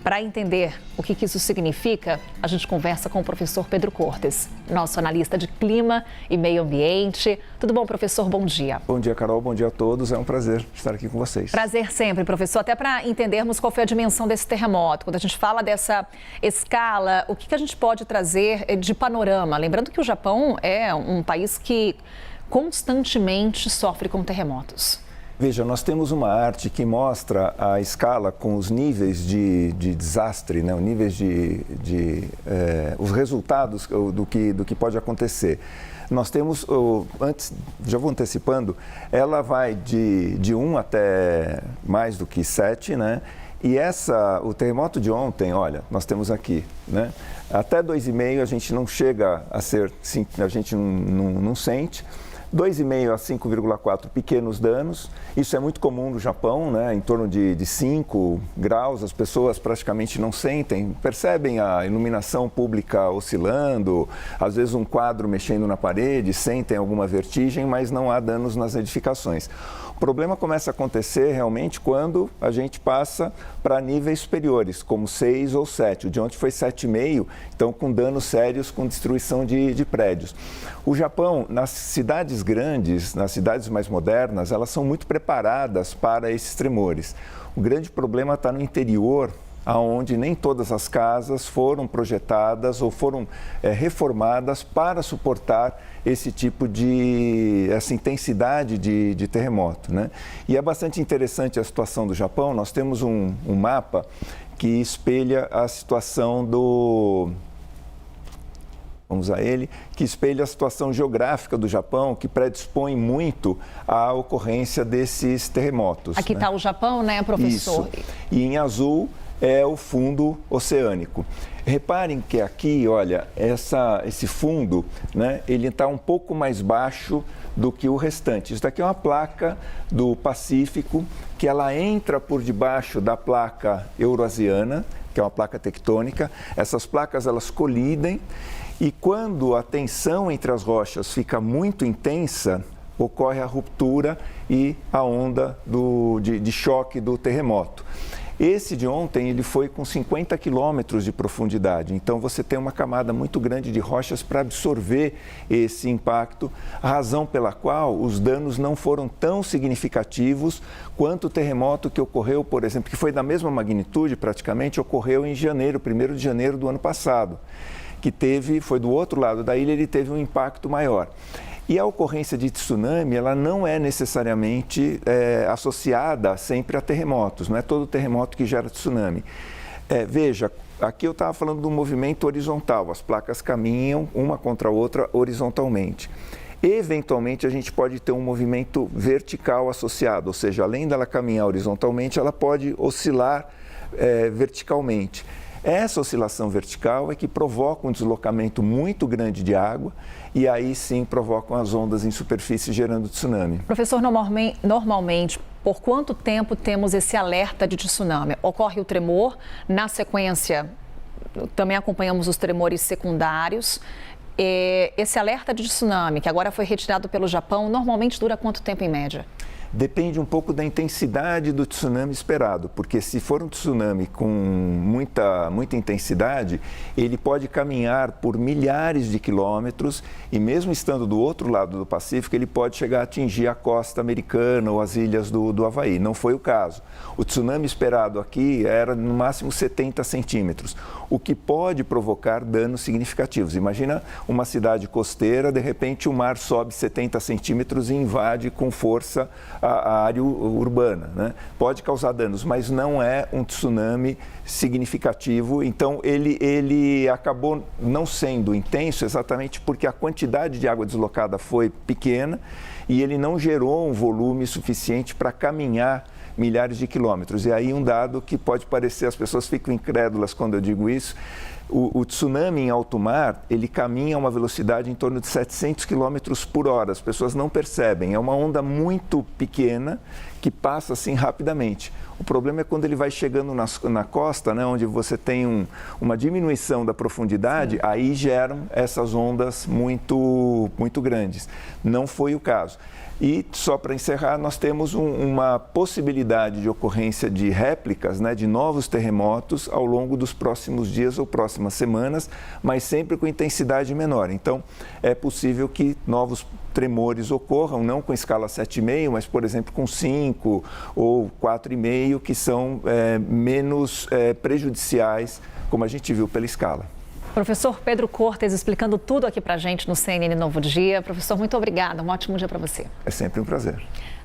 Para entender o que isso significa, a gente conversa com o professor Pedro Cortes, nosso analista de clima e meio ambiente. Tudo bom, professor? Bom dia. Bom dia, Carol. Bom dia a todos. É um prazer estar aqui com vocês. Prazer sempre, professor. Até para entendermos qual foi a dimensão desse terremoto. Quando a gente fala dessa escala, o que a gente pode trazer de panorama? Lembrando que o Japão é um país que constantemente sofre com terremotos. Veja, nós temos uma arte que mostra a escala com os níveis de desastre, né? Os níveis os resultados do que pode acontecer. Nós temos, antes, já vou antecipando, ela vai de 1 até mais do que 7, né? E o terremoto de ontem, olha, nós temos aqui, né? Até 2,5 a gente não chega a ser, a gente não sente. 2,5 a 5,4 pequenos danos, isso é muito comum no Japão, né? Em torno de 5 graus, as pessoas praticamente não sentem, percebem a iluminação pública oscilando, às vezes um quadro mexendo na parede, sentem alguma vertigem, mas não há danos nas edificações. O problema começa a acontecer realmente quando a gente passa para níveis superiores, como 6 ou 7. O de ontem foi 7,5, então com danos sérios, com destruição de prédios. O Japão, nas cidades grandes, nas cidades mais modernas, elas são muito preparadas para esses tremores. O grande problema está no interior, onde nem todas as casas foram projetadas ou foram reformadas para suportar esse tipo essa intensidade de terremoto, né? E é bastante interessante a situação do Japão. Nós temos um mapa que espelha a situação vamos a ele, que espelha a situação geográfica do Japão, que predispõe muito à ocorrência desses terremotos. Aqui está, né, o Japão, né, professor? Isso. E em azul é o fundo oceânico. Reparem que aqui, olha, esse fundo, né, ele está um pouco mais baixo do que o restante. Isso daqui é uma placa do Pacífico, que ela entra por debaixo da placa euroasiana, que é uma placa tectônica. Essas placas, elas colidem, e quando a tensão entre as rochas fica muito intensa, ocorre a ruptura e a onda de choque do terremoto. Esse de ontem, ele foi com 50 quilômetros de profundidade, então você tem uma camada muito grande de rochas para absorver esse impacto, razão pela qual os danos não foram tão significativos quanto o terremoto que ocorreu, por exemplo, que foi da mesma magnitude praticamente, ocorreu em janeiro, 1º de janeiro do ano passado, que foi do outro lado da ilha, ele teve um impacto maior. E a ocorrência de tsunami, ela não é necessariamente associada sempre a terremotos, não é todo terremoto que gera tsunami. Veja, aqui eu estava falando do movimento horizontal, as placas caminham uma contra a outra horizontalmente. Eventualmente, a gente pode ter um movimento vertical associado, ou seja, além dela caminhar horizontalmente, ela pode oscilar verticalmente. Essa oscilação vertical é que provoca um deslocamento muito grande de água e aí sim provocam as ondas em superfície gerando tsunami. Professor, normalmente, por quanto tempo temos esse alerta de tsunami? Ocorre o tremor, na sequência também acompanhamos os tremores secundários. Esse alerta de tsunami, que agora foi retirado pelo Japão, normalmente dura quanto tempo em média? Depende um pouco da intensidade do tsunami esperado, porque se for um tsunami com muita intensidade, ele pode caminhar por milhares de quilômetros e mesmo estando do outro lado do Pacífico, ele pode chegar a atingir a costa americana ou as ilhas do Havaí. Não foi o caso. O tsunami esperado aqui era no máximo 70 centímetros, o que pode provocar danos significativos. Imagina uma cidade costeira, de repente o mar sobe 70 centímetros e invade com força a área urbana, né? Pode causar danos, mas não é um tsunami significativo. Então, ele acabou não sendo intenso exatamente porque a quantidade de água deslocada foi pequena e ele não gerou um volume suficiente para caminhar milhares de quilômetros. E aí um dado que pode parecer, as pessoas ficam incrédulas quando eu digo isso, O tsunami em alto mar, ele caminha a uma velocidade em torno de 700 km por hora. As pessoas não percebem. É uma onda muito pequena que passa assim rapidamente. O problema é quando ele vai chegando na costa, né, onde você tem uma diminuição da profundidade, aí geram essas ondas muito grandes. Não foi o caso. E, só para encerrar, nós temos uma possibilidade de ocorrência de réplicas, né, de novos terremotos ao longo dos próximos dias ou próximas semanas, mas sempre com intensidade menor. Então, é possível que novos tremores ocorram, não com escala 7,5, mas, por exemplo, com 5 ou 4,5, que são menos prejudiciais, como a gente viu pela escala. Professor Pedro Cortes explicando tudo aqui pra gente no CNN Novo Dia. Professor, muito obrigada. Um ótimo dia para você. É sempre um prazer.